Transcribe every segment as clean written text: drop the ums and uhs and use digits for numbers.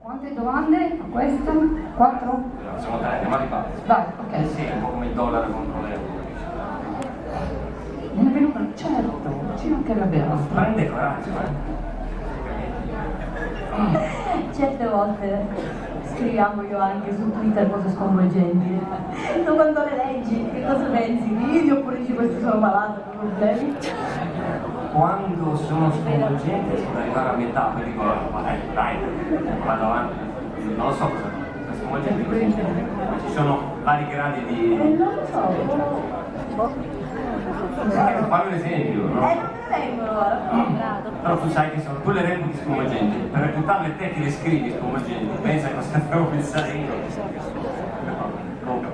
Quante domande a questa? 4? Facciamo 3, andiamo a ripartire. Vai, ok. Sì, è un po' come il dollaro contro l'euro. Non è venuto, certo, ci mancherebbe altro. Prende coraggio, Certe volte scriviamo io anche su Twitter cose sconvolgenti. Tu quando le leggi, che cosa pensi? Ridi oppure dici questi sono malati, non problemi? Quando sono sconvolgente sono arrivare a metà, poi dico, ma dai, vado avanti. Non lo so cosa è sconvolgente così. Ci sono vari gradi di. Non lo so. Fammi un esempio, no? Non vengono, Però tu sai che sono, tu le reputi sconvolgenti, per reputarle te che le scrivi sconvolgenti, pensa cosa devo pensare io. No, comunque a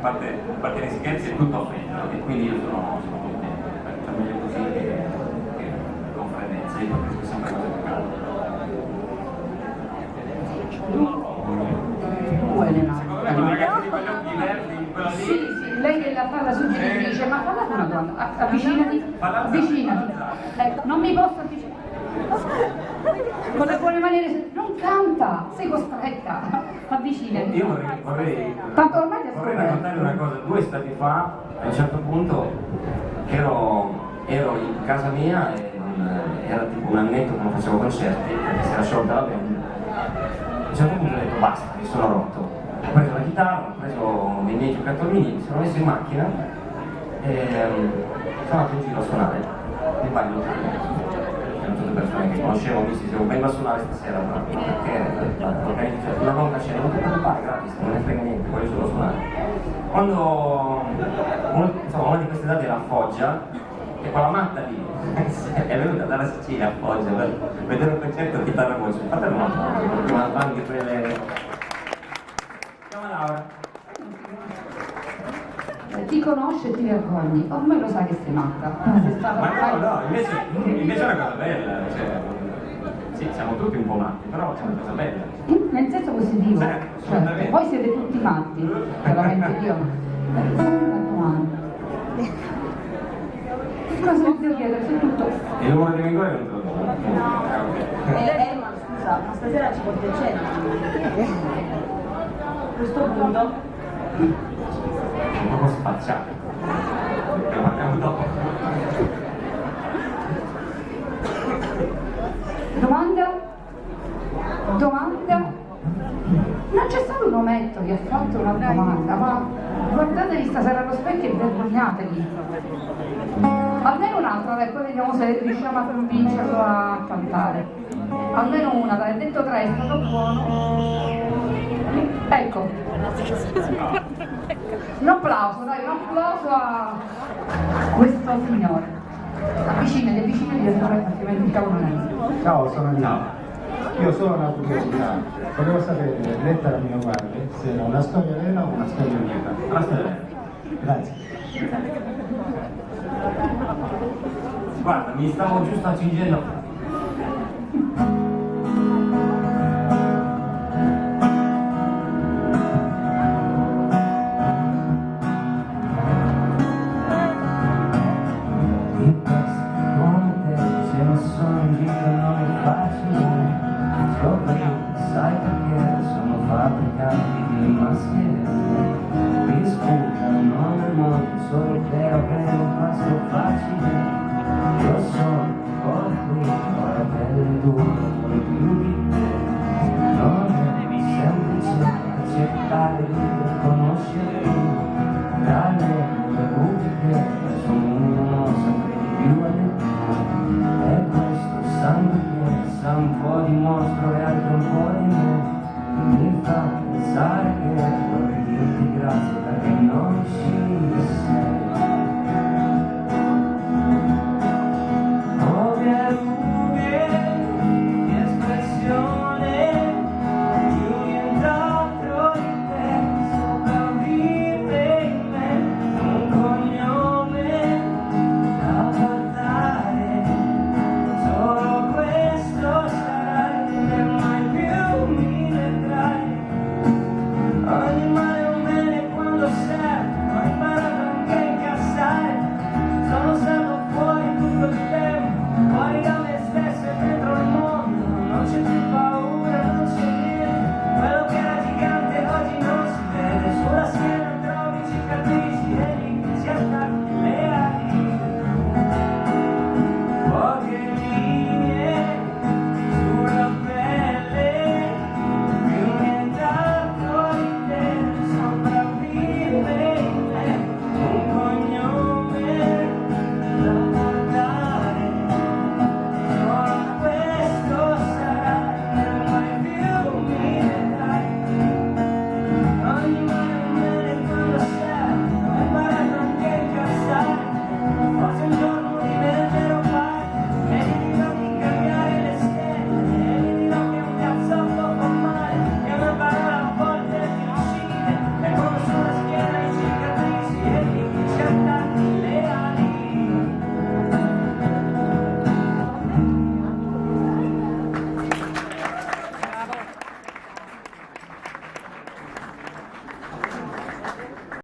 parte gli scherzi è tutto offendo, e quindi io sono contento, è meglio così che con freddezza, io capisco sempre cose più calde. Elena. Secondo me quei ragazzi con gli occhi verdi, quella lì. Sì, lei che la parla su di me dice, ma falla una donna, avvicinati, avvicinati. Ecco, non mi posso avvicinare. Con le buone maniere, non canta, sei costretta, avvicinati. Io vorrei Tanto ormai ti vorrei ascolto. raccontare una cosa, 2 stati fa, a un certo punto ero in casa mia e era tipo un annetto che non facevo concerti, perché si era sciolta la band. A un certo punto ho detto basta, mi sono rotto. Ho preso la chitarra, ho preso dei miei giocattolini, mi sono messo in macchina e sono andato in giro a suonare nei vari locali. C'erano tutte persone che conoscevo, mi dicevo vengo a suonare stasera, ma perché una ronca scena, non ti preoccupare, gratis, non ne frega niente, voglio solo suonare. Quando una di queste date era a Foggia, e quella matta lì è venuta dalla Sicilia a Foggia per vedere un concerto di chitarra voce, fatelo una foto, perché una band di quelle. Chiama Laura. Ti conosce e ti vergogni, ormai lo sai che sei matta. Ma no, invece è una cosa bella, cioè, sì, siamo tutti un po' matti, però c'è una cosa bella. Nel senso positivo, certo. Voi siete tutti matti, veramente io. Cosa mi devo chiedere su tutto? Il numero di Mingore non te lo dico. Ma scusa, ma stasera ci porti a cena? A questo punto? Un po' spacciato. Lo parliamo dopo. Domanda? Domanda? Non c'è stato un ometto che ha fatto una domanda, ma guardatevi stasera allo specchio e vergognatevi. Almeno un'altra, dai, poi vediamo se riusciamo a convincerlo a cantare. Almeno una, dai, detto 3, è stato buono. Ecco. Un applauso, dai, un applauso a questo signore. Avvicinati, altrimenti diciamo non è. Ciao, sono Nino. Io sono una curiosità. Volevo sapere, letta la mia guardia, se era una storia vera o una storia vita. Una storia vera. Grazie. Guarda, mi stavo giusto accingendo. Solo creo che non passo facile, io sono qui, ora pelle dura, non più di te, non è semplice accettare di conoscere dalle repubbliche, sono sempre di più alle tue, e questo sangue che sa un po' di mostro e altro un po' di me, mi fa pensare che vorrei dirti grazie perché non riuscivo